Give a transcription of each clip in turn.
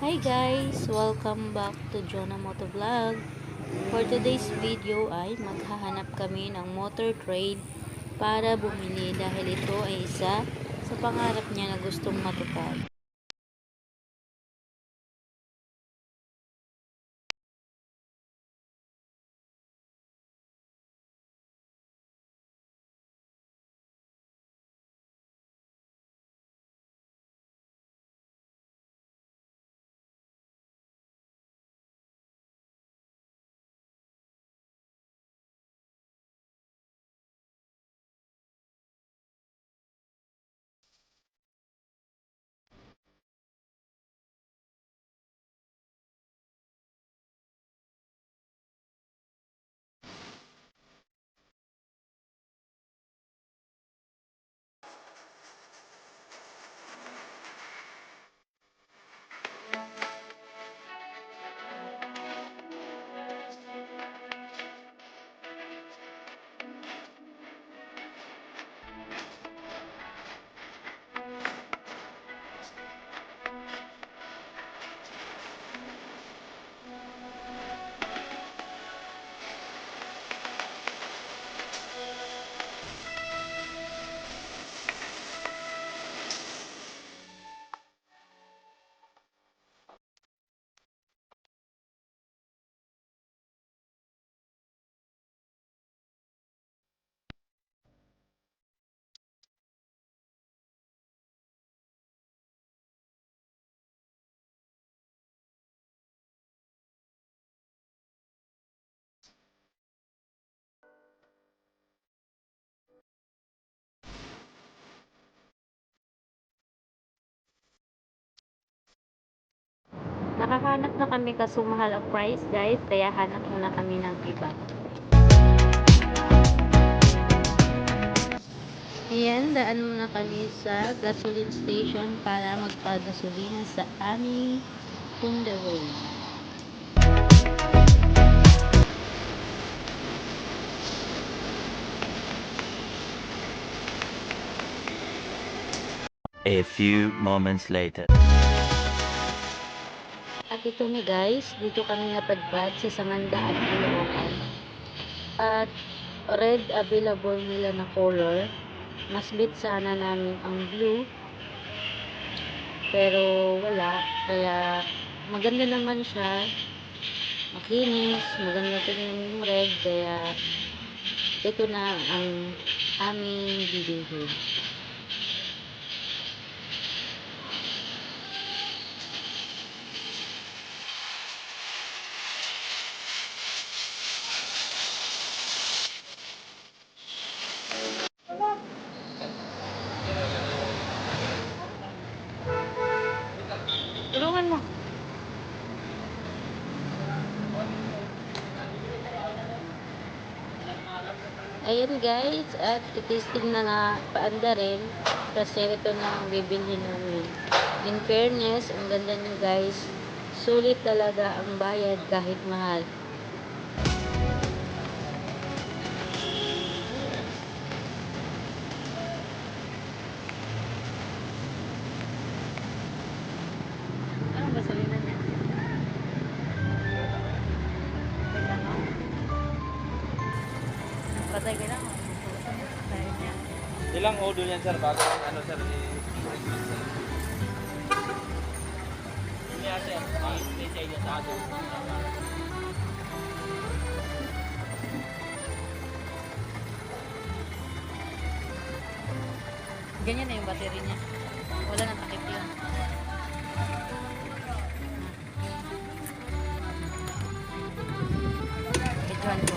Hi guys! Welcome back to Jonah Moto Vlog. For today's video ay maghahanap kami ng motor trade para bumili dahil ito ay isa sa pangarap niya na gustong matupad. Nakahanap na kami kaso mahal ang price guys, kaya hanap muna kami ng iba. Ayan, daan muna kami sa gasoline station para magpagasolina sa aming Honda Way. A few moments later. At ito na guys, dito kami napadpad sa Sangandaan, Caloocan. At red available nila na color. Mas bit sana namin ang blue. Pero wala. Kaya maganda naman siya. Makinis. Maganda tingnan yung red. Kaya ito na ang aming bibilhin. Tulungan mo. Ayan guys, at titisting na nga paanda rin kasi ito na ang bibilhin namin. In fairness, ang ganda niyo guys, sulit talaga ang bayad kahit mahal. Anong gasolina niya? Patay ka lang. Ilang odo yan sir bago ano sir Kaya sir, may sa inyo sa atin. Ganyan na yung battery niya. Wala nang takip yun. Videoan ko.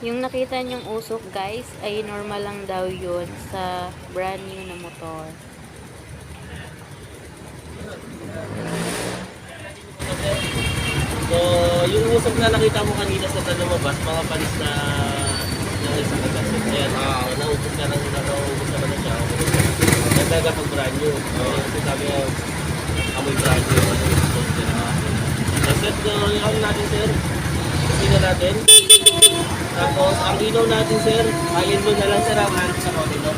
Yung nakita niyong usok guys, ay normal lang daw yun sa brand new na motor. So, yung usok na nakita mo kanina sa lumabas, mga palis na ng isang kagas. Ayan, naubos na lang, naubos na lang siya. Nagdaga pag brand new. Kasi sabi nga, amoy brand new. Set yung natin, sir. Sino natin? Tapos, ang ilaw natin, sir, alin mo na lang, sir, ang hanap sa kodino.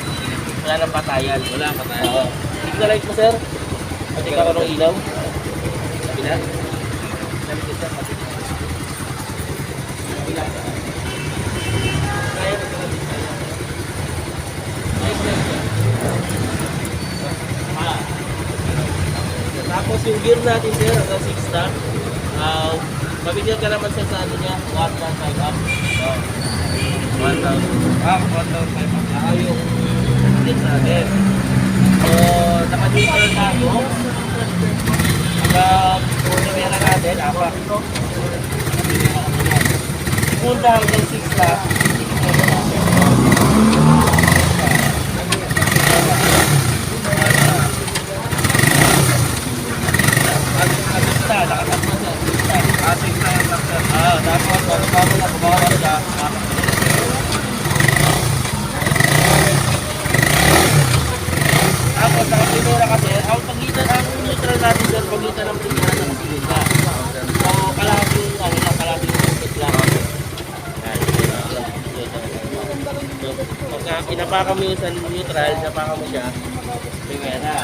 Wala nang patayan. Wala nang patayan. Oo. Signal light mo, sir. Pati ka ng ilaw. Sabi na. Sabi ko, sir, pati ka. Sabi na. Kaya mo sila dito. Tapos, yung gear natin, sir, hanggang 6 star. Mabigyan ka naman siya sa ano niya, 1.5 up. 1,000. 1,500 up. Yung din natin. So, naka-neutral tayo. Hanggang pera natin, apa. Segunda hanggang 6 na. Tapos, bago na bumawa siya. Tapos, nakapinura kasi, ang pagitan, ang neutral natin dyan, pagitan ng pinira ng segunda. So, kalating, ano lang, kalating usok lang. Pagka pinapakan mo yung sa neutral, napakan mo siya, primera.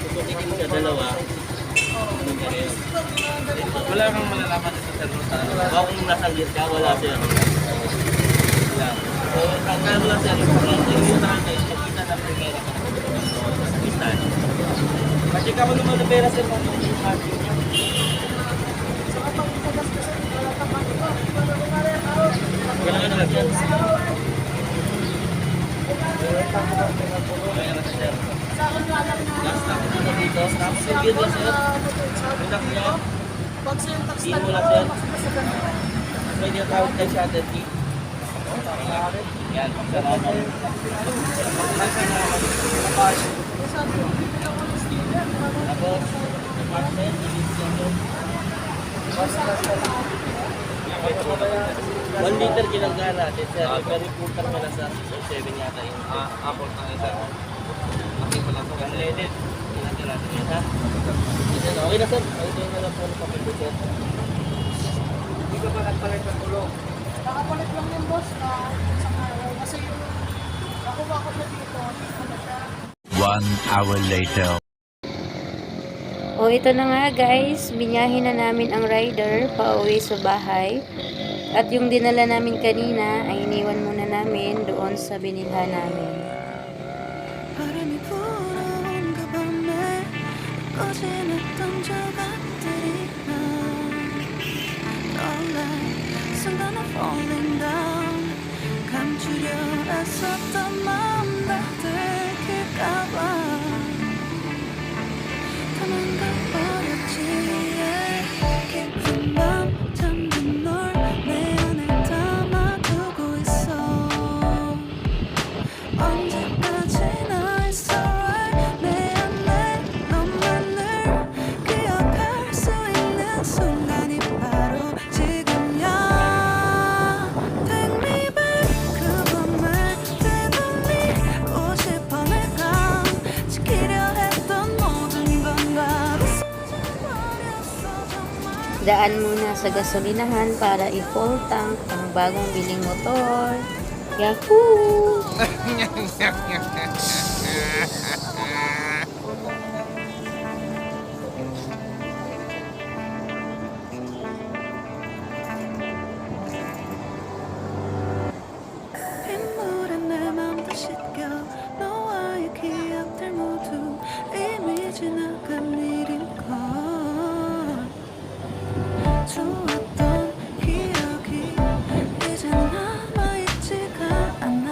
Pagkutikin mo siya dalawa, wala kang malalaman sa servo sa ano. Baka kung nasa gear ka, wala siya. So, pagkano lang siya, yung natin, pagkita ng primera ka. Sa pistan. Kasi ka mo naman na pera sir, kung yung parking niya. Kailangan na lang yan. Kaya na sir. Last time na dito, tapos yung gear lang sir. Pinak niya. Hindi mo lang sir. Pwede yung tawag tayo sa atin. Yan, salamat. Tapos, department, 1 liter ginangga natin sir. Pero putang mo na sa 7 yata yun. Apple na isa. Nakita lang ito. Unleaded. Ginangga natin yun ha. Okay na sir. Okay na lang po ng papel sir. Hindi ka pa nagpalit ng tulong. Nakapalit lang yung boss na isang araw. Kasi yung nakuha ko na dito, dito na siya. 1 hour later. O ito na nga guys, binyahin na namin ang rider pauwi sa bahay. At yung dinala namin kanina ay iniwan muna namin doon sa binilhan namin. 바람이 불어온 그 밤에 꺼지냈던 조각들이 난 떠올라 순간에 falling down 감추려 애썼던 마음 다 들킬까봐 도망가버렸지 Daan muna sa gasolinahan para i-full tank ang bagong biling motor. Yahoo! 빗물에 내 맘도 씻겨 너와의 기억들 모두 이미 지나간 일인걸 좋았던 기억이 이제 남아있지가 않아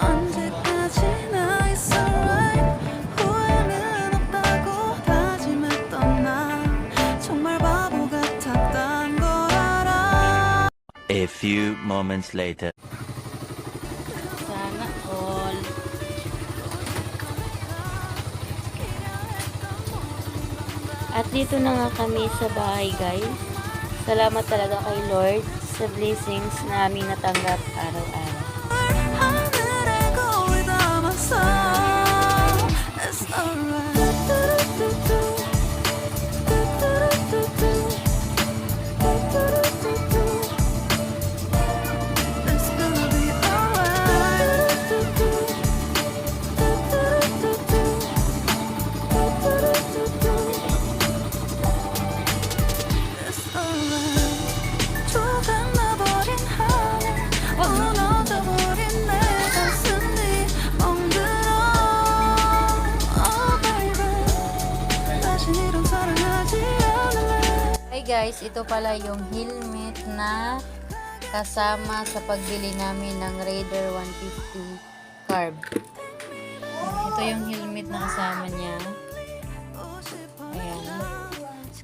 언제까지나 it's alright 후회는 없다고 다짐했던 나 정말 바보 같았단 걸 알아 A few moments later. Sana all. At dito na nga kami sa bahay, guys. Salamat talaga kay Lord sa blessings na aming natanggap araw-araw. 하늘에 거울 담았어 It's alright It's gonna be alright It's alright 조각나버린 하늘 무너져버린 내 가슴이 멍들어 Oh baby 다신 이런 사랑하지 않을래 Hi guys, ito pala yung helmet na kasama sa pagbili namin ng Raider 150 carb. Ito yung helmet na kasama niya. Ayan.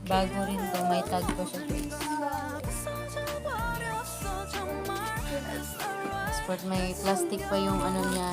Bago rin to, may tag pa sa face. 없어져버렸어 정말 It's alright Sport, may plastic pa yung ano niya,